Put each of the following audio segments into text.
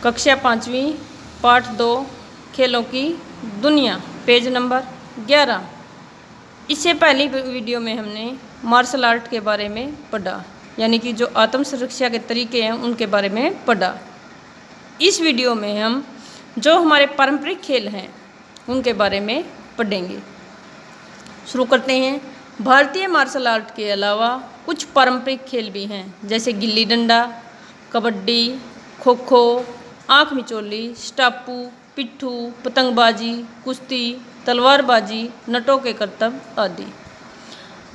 कक्षा 5वीं पाठ 2 खेलों की दुनिया पेज नंबर 11। इससे पहली वीडियो में हमने मार्शल आर्ट के बारे में पढ़ा, यानी कि जो आत्म सुरक्षा के तरीके हैं उनके बारे में पढ़ा। इस वीडियो में हम जो हमारे पारंपरिक खेल हैं उनके बारे में पढ़ेंगे। शुरू करते हैं। भारतीय मार्शल आर्ट के अलावा कुछ पारंपरिक खेल भी हैं, जैसे गिल्ली डंडा, कबड्डी, खो खो, आँख मिचौली, स्टापू, पिट्ठू, पतंगबाजी, कुश्ती, तलवारबाजी, नटों के करतब आदि।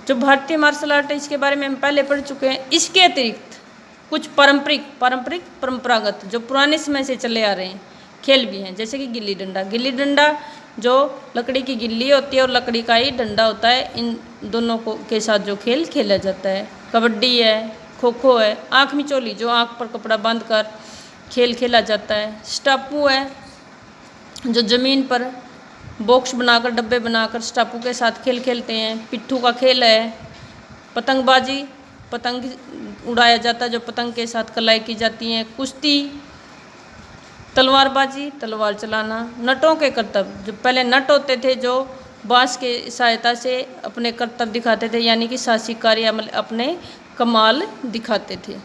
जो भारतीय मार्शल आर्ट है इसके बारे में हम पहले पढ़ चुके हैं। इसके अतिरिक्त कुछ परंपरागत जो पुराने समय से चले आ रहे हैं खेल भी हैं, जैसे कि गिल्ली डंडा। गिल्ली डंडा जो लकड़ी की गिल्ली होती है और लकड़ी का ही डंडा होता है, इन दोनों को के साथ जो खेल खेला जाता है। कबड्डी है, खो खो है, आँख मिचौली जो आँख पर कपड़ा बांधकर खेल खेला जाता है। स्टापू है जो ज़मीन पर बॉक्स बनाकर डब्बे बनाकर स्टापू के साथ खेल खेलते हैं। पिट्ठू का खेल है। पतंगबाजी, पतंग उड़ाया जाता है जो पतंग के साथ कलाई की जाती हैं। कुश्ती, तलवारबाजी, तलवार चलाना। नटों के करतब, जो पहले नट होते थे जो बाँस के सहायता से अपने करतब दिखाते थे, यानी कि साहसिक कार्य अपने कमाल दिखाते थे।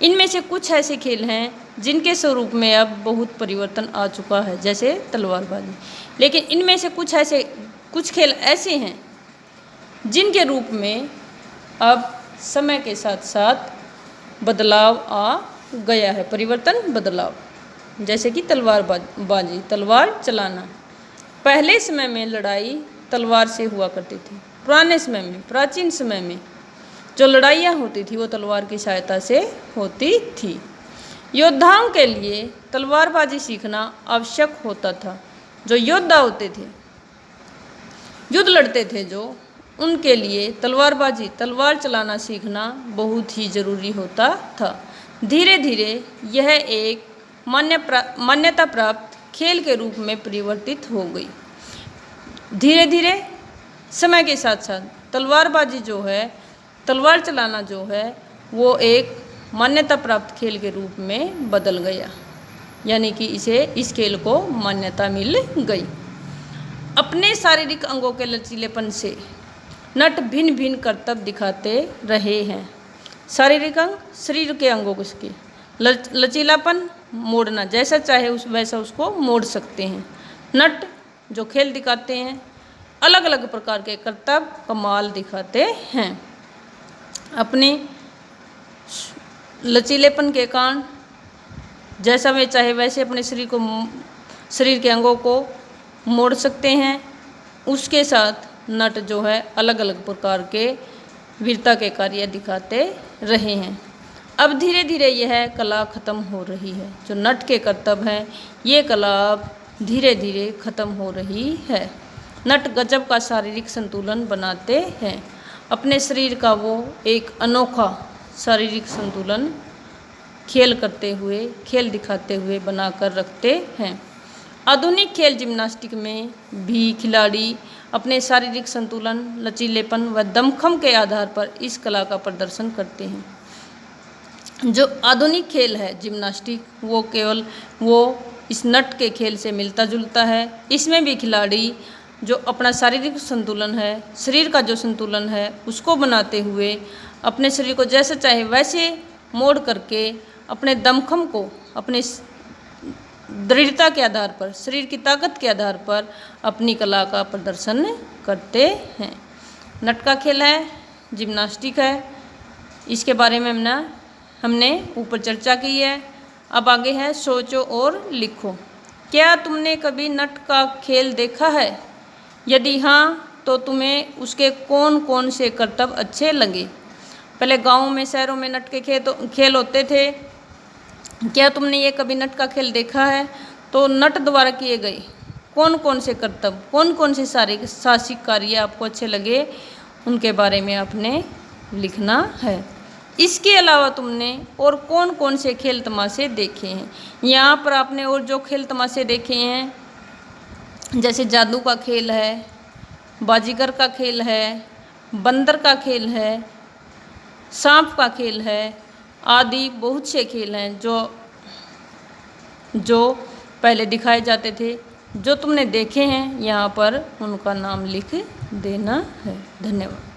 इनमें से कुछ ऐसे खेल हैं जिनके स्वरूप में अब बहुत परिवर्तन आ चुका है, जैसे तलवारबाजी। लेकिन इनमें से कुछ खेल ऐसे हैं जिनके रूप में अब समय के साथ साथ बदलाव आ गया है, बदलाव। जैसे कि तलवारबाजी, तलवार चलाना। पहले समय में लड़ाई तलवार से हुआ करती थी। पुराने समय में, प्राचीन समय में जो लड़ाइयाँ होती थी वो तलवार की सहायता से होती थी। योद्धाओं के लिए तलवारबाजी सीखना आवश्यक होता था। जो योद्धा होते थे, युद्ध लड़ते थे, जो उनके लिए तलवारबाजी, तलवार चलाना सीखना बहुत ही ज़रूरी होता था। धीरे धीरे यह एक मान्यता प्राप्त खेल के रूप में परिवर्तित हो गई। धीरे धीरे समय के साथ साथ तलवारबाजी जो है, तलवार चलाना जो है, वो एक मान्यता प्राप्त खेल के रूप में बदल गया, यानी कि इस खेल को मान्यता मिल गई। अपने शारीरिक अंगों के लचीलेपन से नट भिन्न भिन्न करतब दिखाते रहे हैं। शारीरिक अंग, शरीर के अंगों के लचीलापन, मोड़ना, जैसा चाहे वैसा उसको मोड़ सकते हैं। नट जो खेल दिखाते हैं, अलग अलग प्रकार के करतब कमाल दिखाते हैं। अपने लचीलेपन के कारण जैसा वे चाहे वैसे अपने शरीर के अंगों को मोड़ सकते हैं। उसके साथ नट जो है अलग अलग प्रकार के वीरता के कार्य दिखाते रहे हैं। अब धीरे धीरे यह कला ख़त्म हो रही है। जो नट के करतब हैं, ये कला अब धीरे धीरे ख़त्म हो रही है। नट गजब का शारीरिक संतुलन बनाते हैं। अपने शरीर का वो एक अनोखा शारीरिक संतुलन खेल दिखाते हुए बनाकर रखते हैं। आधुनिक खेल जिम्नास्टिक में भी खिलाड़ी अपने शारीरिक संतुलन, लचीलेपन व दमखम के आधार पर इस कला का प्रदर्शन करते हैं। जो आधुनिक खेल है जिम्नास्टिक, वो इस नट के खेल से मिलता जुलता है। इसमें भी खिलाड़ी जो अपना शारीरिक संतुलन है, शरीर का जो संतुलन है, उसको बनाते हुए अपने शरीर को जैसे चाहे वैसे मोड़ करके अपने दमखम को, अपने दृढ़ता के आधार पर, शरीर की ताकत के आधार पर अपनी कला का प्रदर्शन करते हैं। नट का खेल है, जिम्नास्टिक है। इसके बारे में हमने ऊपर चर्चा की है। अब आगे है सोचो और लिखो। क्या तुमने कभी नट का खेल देखा है? यदि हाँ तो तुम्हें उसके कौन कौन से करतब अच्छे लगे? पहले गाँव में, शहरों में नट के खेल होते थे। क्या तुमने ये कभी नट का खेल देखा है? तो नट द्वारा किए गए कौन कौन से करतब, कौन कौन से साहसिक कार्य आपको अच्छे लगे, उनके बारे में आपने लिखना है। इसके अलावा तुमने और कौन कौन से खेल तमाशे देखे हैं? यहाँ पर आपने और जो खेल तमाशे देखे हैं, जैसे जादू का खेल है, बाजीगर का खेल है, बंदर का खेल है, सांप का खेल है, आदि बहुत से खेल हैं जो जो पहले दिखाए जाते थे। जो तुमने देखे हैं यहाँ पर उनका नाम लिख देना है। धन्यवाद।